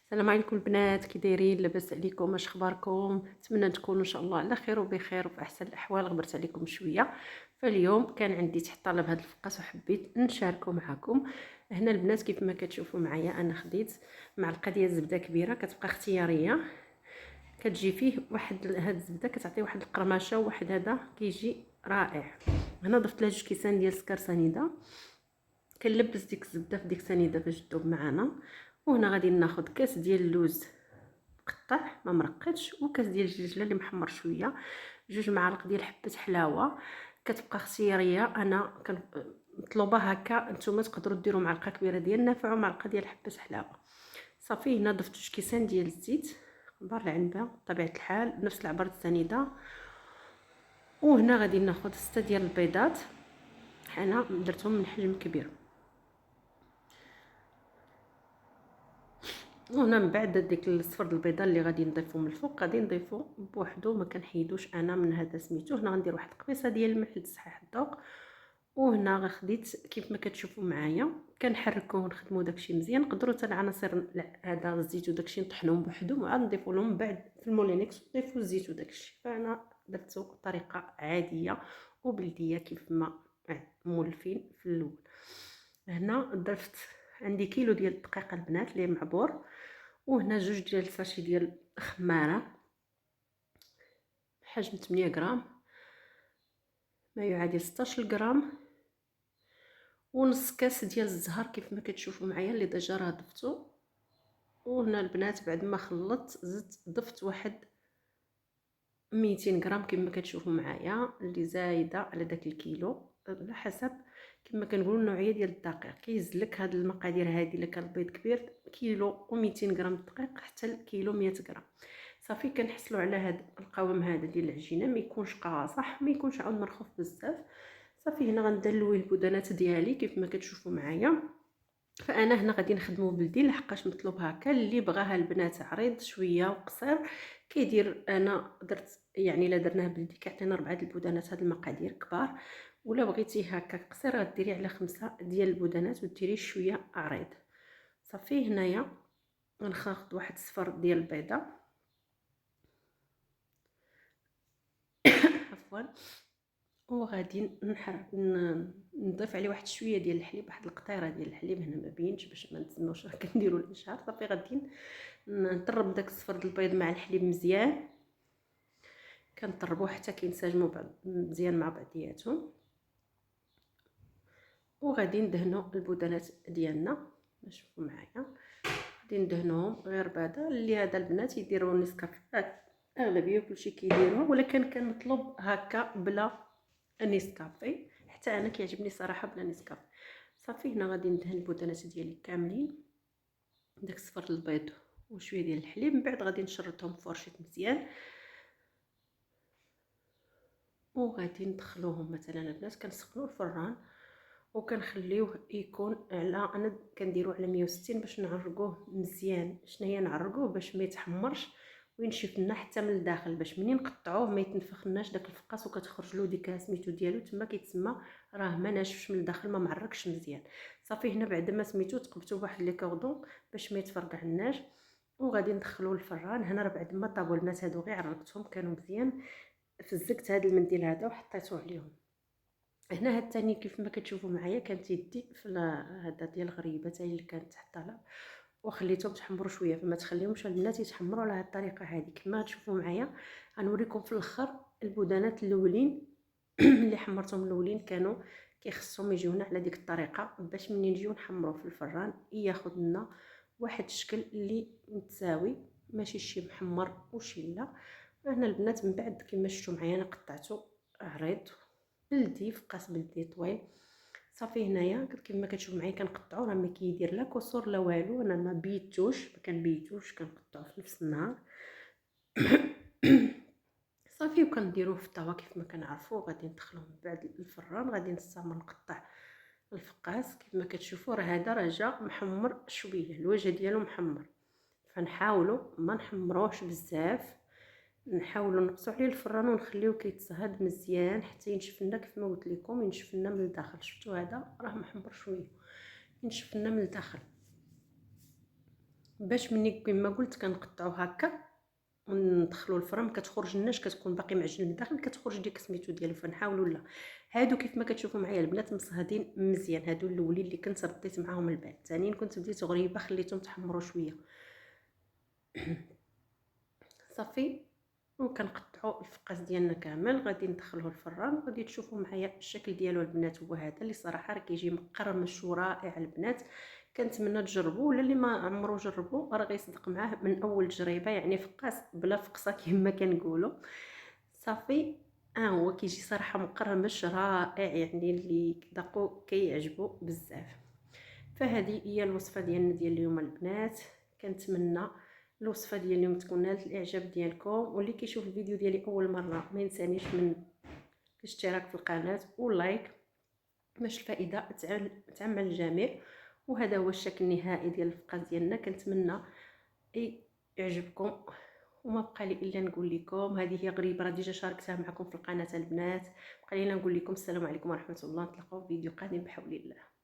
السلام عليكم البنات، كي دايرين؟ لاباس عليكم؟ اش اخباركم؟ نتمنى تكونوا ان شاء الله على خير وبخير وفي احسن الاحوال. غبرت عليكم شويه. فاليوم كان عندي تحت طلب هذا الفقاس وحبيت نشاركه معكم. هنا البنات كيف ما كتشوفوا معايا انا خديت معلقه ديال الزبده كبيره، كتبقى اختياريه. كتجي فيه واحد هاد الزبده كتعطي واحد القرمشه، وواحد هذا كيجي رائع. هنا ضفت لها 2 كيسان ديال السكر سنيده. كنلبس ديك الزبده في ديك سنيده باش تذوب معنا. وهنا غادي ناخذ كاس ديال اللوز مقطع ما مرقدش، وكاس ديال الجلجله اللي محمر شويه، 2 معالق ديال حبه حلاوه. كتبقى اختياريه، انا مطلوبه هكا. نتوما تقدروا ديروا معلقه كبيره ديال النافع ومعلقه ديال حبه حلاوه. صافي هنا ضفت 2 كيسان ديال الزيت بار العنبه بطبيعه الحال بنفس العبار السنيده. وهنا غادي ناخذ 6 ديال البيضات، انا درتهم من حجم كبير. وهنا من بعد ديك الصفر البيضه اللي غادي نضيفو من الفوق غادي نضيفو بوحدو، ما كنحيدوش انا من هذا سميتو. هنا غندير واحد القبيصه ديال الملح لتصحيح الذوق. وهنا خديت كيف ما كتشوفوا معايا كنحركوه ونخدموا داكشي مزيان. نقدروا حتى العناصر هذا الزيت وداكشي نطحنوهم بوحدهم وعاد نضيفوا لهم من بعد في المولينكس نضيفوا الزيت وداكشي. فانا درتو بطريقه عاديه وبلديه كيف ما مولفين في الاول. هنا ضفت عندي كيلو ديال الدقيق البنات اللي معبور، وهنا 2 ديال الساشي ديال خماره بحجم 8 غرام، ما يعادل 16 غرام، ونص كاس ديال الزهر كيف ما كتشوفوا معايا اللي ديجا راه ضفتو. وهنا البنات بعد ما خلطت زدت ضفت واحد 200 غرام كما كتشوفوا معايا، اللي زايده على داك الكيلو على حسب كما كنقولوا النوعيه ديال الدقيق. كيزلك هاد المقادير هادي الا كان البيض كبير كيلو و200 غرام الدقيق حتى الكيلو 100 غرام. صافي كنحصلوا على هاد القوام هذا ديال العجينه، ما يكونش قاصح ما يكونش عاود مرخوف بزاف. صافي هنا غندلوي البودانات ديالي كيف ما كتشوفوا معايا. فانا هنا غادي نخدمو بلدي لحقاش مطلوب هكا. اللي بغاها البنات عريض شويه وقصير كيدير. انا درت يعني الا درناه بلدي كيعطينا 4 د البودانات. هاد المقادير كبار، ولا بغيتي هكا قصير غديري على 5 ديال البودانات وديري شويه عريض. صافي هنايا غناخد واحد الصفر ديال البيضه عفوا، وغادي نضيف عليه واحد شويه ديال الحليب، واحد القطيره ديال الحليب. هنا ما بينش باش ما نتسناوش راه كنديروا الاشهار. صافي غادي نطرب داك الصفر ديال البيض مع الحليب مزيان، كنطربوه حتى كينسجموا مزيان مع بعضياتهم. وغادي ندهنوا البودانات ديالنا شوفوا معايا. غادي ندهنوهم غير بعدا اللي هذا البنات يديروا نسكافيه، اغلبيه كلشي كيديروها، ولكن كان مطلوب هكا بلا نسكافيه. حتى انا كيعجبني صراحه بلا نسكافيه. صافي هنا غادي ندهن البودانات ديالي كاملين داك الصفر البيض وشويه ديال الحليب. من بعد غادي نشرطهم بفرشيط مزيان، وغادي ندخلوهم مثلا البنات كنسخنوا الفران وكنخليوه يكون على، انا كنديرو على 160 باش نعرقوه مزيان. شنو هي نعرقوه؟ باش ما يتحمرش وينشف لنا حتى من الداخل، باش منين نقطعوه ما يتنفخناش داك الفقاس وكتخرج له ديك سميتو ديالو تما كيتسمى راه ما ناشفش من الداخل ما معرقش مزيان. صافي هنا بعد ما سميتو تقبتو بواحد لي كوردون باش ما يتفرقعناش، وغادي ندخلوه الفران. هنا راه بعد ما طابوا البنات هادو غير عرقتهم كانوا مزيان، فزكت هذا المنديل هذا وحطيته عليهم. هنا هاد الثاني كيف ما كتشوفوا معايا كانت يدي في هذا ديال الغريبه حتى هي اللي كانت تحت الطلب، وخليتهم تحمروا شويه. فما تخليهمش البنات يتحمروا على هاد الطريقه هذه كما تشوفوا معايا. غنوريكم في الاخر البودانات الاولين اللي حمرتهم الاولين كانوا كيخصهم يجيونا على ديك الطريقه، باش منين نجيو نحمروا في الفران ياخذ لنا واحد الشكل اللي متساوي، ماشي شي محمر وشي لا. هنا البنات من بعد كما شفتوا معايا انا قطعته عريض بلدي فقاس بلدي طويل. صافي هنايا كما كتشوفوا معايا كنقطعو، راه ما كيدير لا كسور لا والو. انا ما بيتوش ما كنبيتوش كنقطعو في نفس النهار. صافي وكنديروه في الطاوه كيف ما كنعرفوا. غادي ندخلوه من بعد الفران. غادي نستمر نقطع الفقاس كيف ما كتشوفوا. راه هذا راه جا محمر شويه، الوجه ديالو محمر، فنحاولوا ما نحمروش بزاف. نحاولوا نقصوا عليه الفران ونخليوه كيتصهد مزيان حتى ينشف لنا كيف ما قلت لكم، ينشف لنا من الداخل. شفتوا هذا راه محمر شويه، ينشف لنا من الداخل. باش مني كما قلت كنقطعو هكا وندخلو الفرن، كتخرج لناش كتكون باقي معجن لداخل، كتخرج ديك سميتو ديالو. فنحاولوا لا هادو كيف ما كتشوفوا معايا البنات مصهدين مزيان. هادو الاولين اللي كنت رديت معاهم البعد، الثانيين كنت بديت غريبه خليتهم تحمروا شويه. صافي، وكنقطعوا الفقاس ديالنا كامل غادي ندخلوه الفران. غادي تشوفوا معايا الشكل ديالو البنات هو هذا، اللي صراحه راه كيجي مقرمش ورائع البنات. كنتمنى تجربوه، ولا اللي ما عمرو جربوه راه غيصدق معاه من اول تجربه، يعني فقاس بلا فقصه كما كنقولوا. صافي، هو كيجي صراحه مقرمش رائع، يعني اللي ذاقو كيعجبو بزاف. فهذه هي الوصفه ديالنا ديال اليوم البنات. كنتمنى الوصفه ديال اليوم تكون نالت الاعجاب ديالكم، واللي كيشوف الفيديو ديالي اول مره ما ينسانيش من الاشتراك في القناه ولايك باش الفائده تعم الجميع. وهذا هو الشكل النهائي ديال الفقاس ديالنا. كنتمنى يعجبكم، وما بقى لي الا نقول لكم هذه هي غريبه راه ديجا شاركتها معكم في القناه البنات. بقى لي نقول لكم السلام عليكم ورحمه الله، نتلاقاو في فيديو قادم بحول الله.